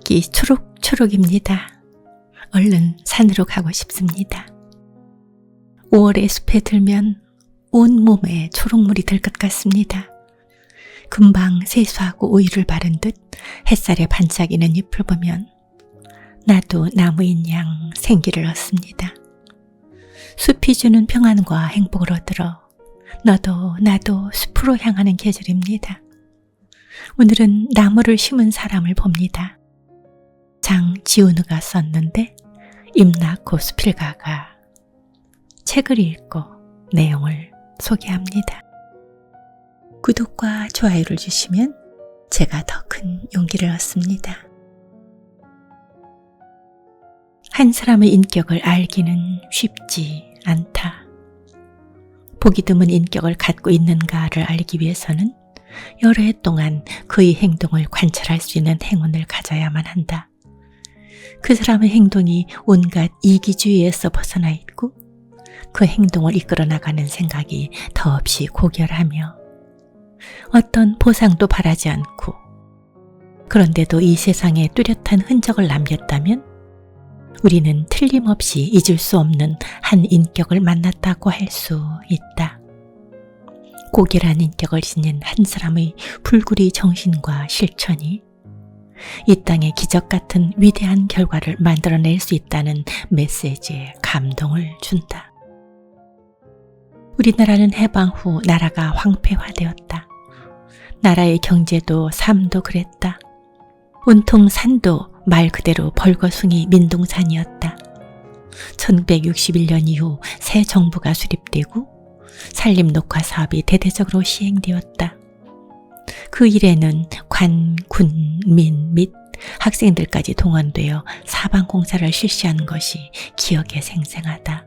흙이 초록초록입니다. 얼른 산으로 가고 싶습니다. 5월의 숲에 들면 온 몸에 초록물이 들 것 같습니다. 금방 세수하고 오일을 바른 듯 햇살에 반짝이는 잎을 보면 나도 나무인 양 생기를 얻습니다. 숲이 주는 평안과 행복을 얻으러 너도 나도 숲으로 향하는 계절입니다. 오늘은 나무를 심은 사람을 봅니다. 장지훈우가 썼는데 임낙호 수필가가 책을 읽고 내용을 소개합니다. 구독과 좋아요를 주시면 제가 더 큰 용기를 얻습니다. 한 사람의 인격을 알기는 쉽지 않다. 보기 드문 인격을 갖고 있는가를 알기 위해서는 여러 해 동안 그의 행동을 관찰할 수 있는 행운을 가져야만 한다. 그 사람의 행동이 온갖 이기주의에서 벗어나 있고 그 행동을 이끌어 나가는 생각이 더없이 고결하며 어떤 보상도 바라지 않고 그런데도 이 세상에 뚜렷한 흔적을 남겼다면 우리는 틀림없이 잊을 수 없는 한 인격을 만났다고 할 수 있다. 고결한 인격을 지닌 한 사람의 불구리 정신과 실천이 이 땅에 기적 같은 위대한 결과를 만들어낼 수 있다는 메시지에 감동을 준다. 우리나라는 해방 후 나라가 황폐화되었다. 나라의 경제도 삶도 그랬다. 온통 산도 말 그대로 벌거숭이 민둥산이었다. 1961년 이후 새 정부가 수립되고 산림녹화 사업이 대대적으로 시행되었다. 그 일에는 관, 군, 민 및 학생들까지 동원되어 사방공사를 실시한 것이 기억에 생생하다.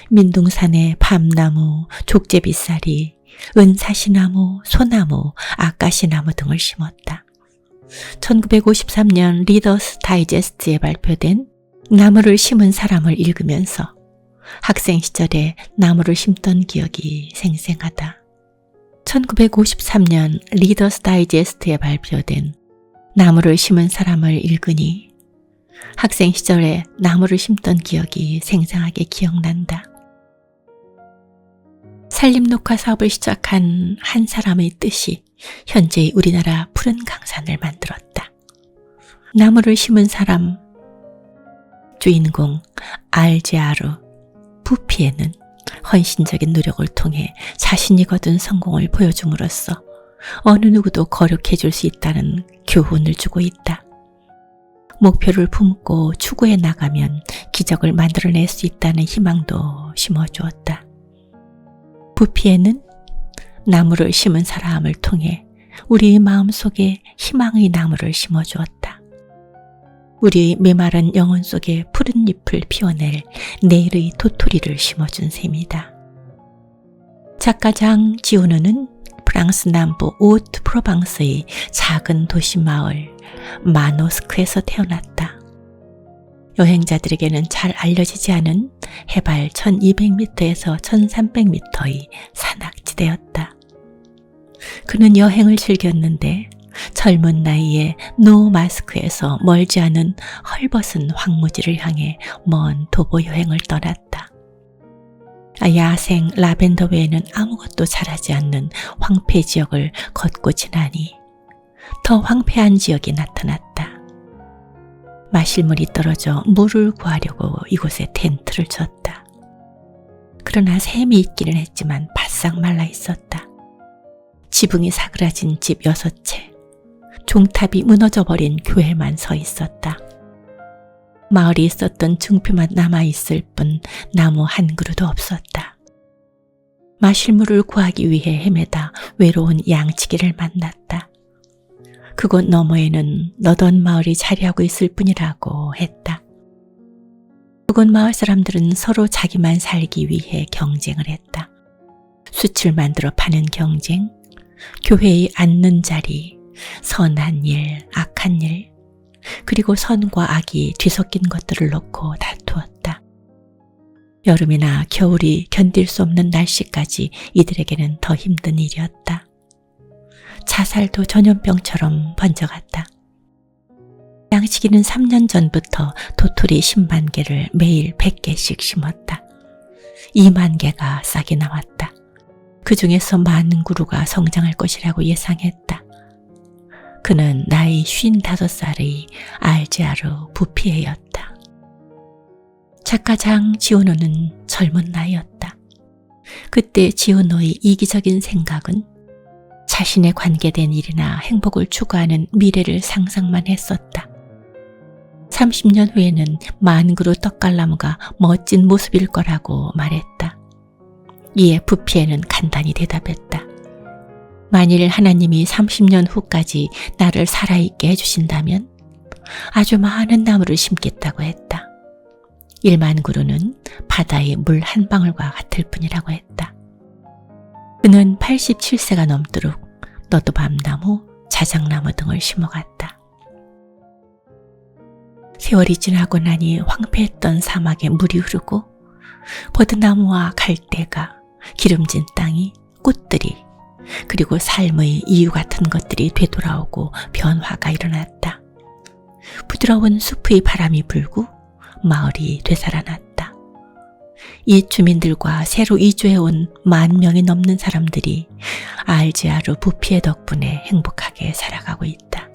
민둥산에 밤나무, 족제비싸리, 은사시나무, 소나무, 아까시나무 등을 심었다. 1953년 리더스 다이제스트에 발표된 나무를 심은 사람을 읽으면서 학생 시절에 나무를 심던 기억이 생생하다. 1953년 리더스 다이제스트에 발표된 나무를 심은 사람을 읽으니 학생 시절에 나무를 심던 기억이 생생하게 기억난다. 산림녹화 사업을 시작한 한 사람의 뜻이 현재의 우리나라 푸른 강산을 만들었다. 나무를 심은 사람 주인공 알제아르 부피에는 헌신적인 노력을 통해 자신이 거둔 성공을 보여줌으로써 어느 누구도 거룩해 줄 수 있다는 교훈을 주고 있다. 목표를 품고 추구해 나가면 기적을 만들어낼 수 있다는 희망도 심어주었다. 부피에는 나무를 심은 사람을 통해 우리의 마음속에 희망의 나무를 심어주었다. 우리의 메마른 영혼 속에 푸른 잎을 피워낼 내일의 도토리를 심어준 셈이다. 작가 장지훈우는 프랑스 남부 오트 프로방스의 작은 도시 마을 마노스크에서 태어났다. 여행자들에게는 잘 알려지지 않은 해발 1200m에서 1300m의 산악지대였다. 그는 여행을 즐겼는데 젊은 나이에 노마스크에서 멀지 않은 헐벗은 황무지를 향해 먼 도보 여행을 떠났다. 야생 라벤더 외에는 아무것도 자라지 않는 황폐 지역을 걷고 지나니 더 황폐한 지역이 나타났다. 마실 물이 떨어져 물을 구하려고 이곳에 텐트를 쳤다. 그러나 샘이 있기는 했지만 바싹 말라 있었다. 지붕이 사그라진 집 6채, 종탑이 무너져버린 교회만 서 있었다. 마을이 있었던 증표만 남아있을 뿐 나무 한 그루도 없었다. 마실 물을 구하기 위해 헤매다 외로운 양치기를 만났다. 그곳 너머에는 너던 마을이 자리하고 있을 뿐이라고 했다. 그곳 마을 사람들은 서로 자기만 살기 위해 경쟁을 했다. 숯을 만들어 파는 경쟁, 교회의 앉는 자리, 선한 일, 악한 일, 그리고 선과 악이 뒤섞인 것들을 놓고 다투었다. 여름이나 겨울이 견딜 수 없는 날씨까지 이들에게는 더 힘든 일이었다. 자살도 전염병처럼 번져갔다. 양식이는 3년 전부터 도토리 10만 개를 매일 100개씩 심었다. 2만 개가 싹이 나왔다. 그 중에서 많은 그루가 성장할 것이라고 예상했다. 그는 나이 55살의 알제아르 부피에였다. 작가 장 지오노는 젊은 나이였다. 그때 지오노의 이기적인 생각은 자신에 관계된 일이나 행복을 추구하는 미래를 상상만 했었다. 30년 후에는 만 그루 떡갈나무가 멋진 모습일 거라고 말했다. 이에 부피에는 간단히 대답했다. 만일 하나님이 30년 후까지 나를 살아있게 해주신다면 아주 많은 나무를 심겠다고 했다. 1만 그루는 바다의 물 한 방울과 같을 뿐이라고 했다. 그는 87세가 넘도록 너도밤나무, 자작나무 등을 심어갔다. 세월이 지나고 나니 황폐했던 사막에 물이 흐르고 버드나무와 갈대가, 기름진 땅이, 꽃들이, 그리고 삶의 이유 같은 것들이 되돌아오고 변화가 일어났다. 부드러운 숲의 바람이 불고 마을이 되살아났다. 옛 주민들과 새로 이주해온 10,000명이 넘는 사람들이 알제아르 부피의 덕분에 행복하게 살아가고 있다.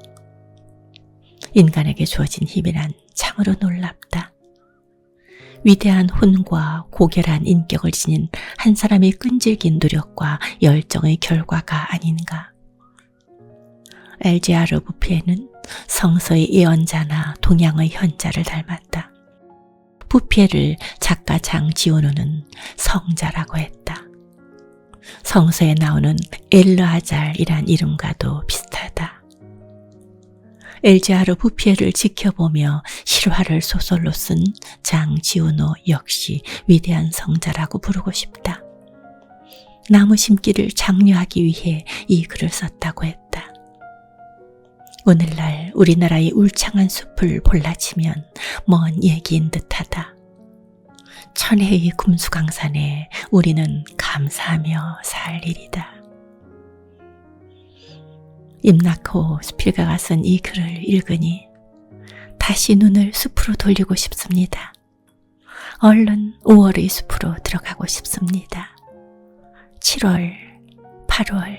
인간에게 주어진 힘이란 참으로 놀랍다. 위대한 혼과 고결한 인격을 지닌 한 사람의 끈질긴 노력과 열정의 결과가 아닌가. 알제아르 부피에는 성서의 예언자나 동양의 현자를 닮았다. 부피에를 작가 장 지오노는 성자라고 했다. 성서에 나오는 엘르아잘이란 이름과도 비슷하다. 알제아르 부피에를 지켜보며 실화를 소설로 쓴 장 지오노 역시 위대한 성자라고 부르고 싶다. 나무 심기를 장려하기 위해 이 글을 썼다고 했다. 오늘날 우리나라의 울창한 숲을 볼라치면 먼 얘기인 듯하다. 천혜의 금수강산에 우리는 감사하며 살 일이다. 임나코 스필가가 쓴 이 글을 읽으니 다시 눈을 숲으로 돌리고 싶습니다. 얼른 5월의 숲으로 들어가고 싶습니다. 7월, 8월,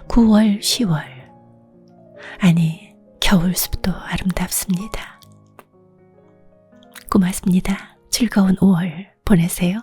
9월, 10월. 아니, 겨울 숲도 아름답습니다. 고맙습니다. 즐거운 5월 보내세요.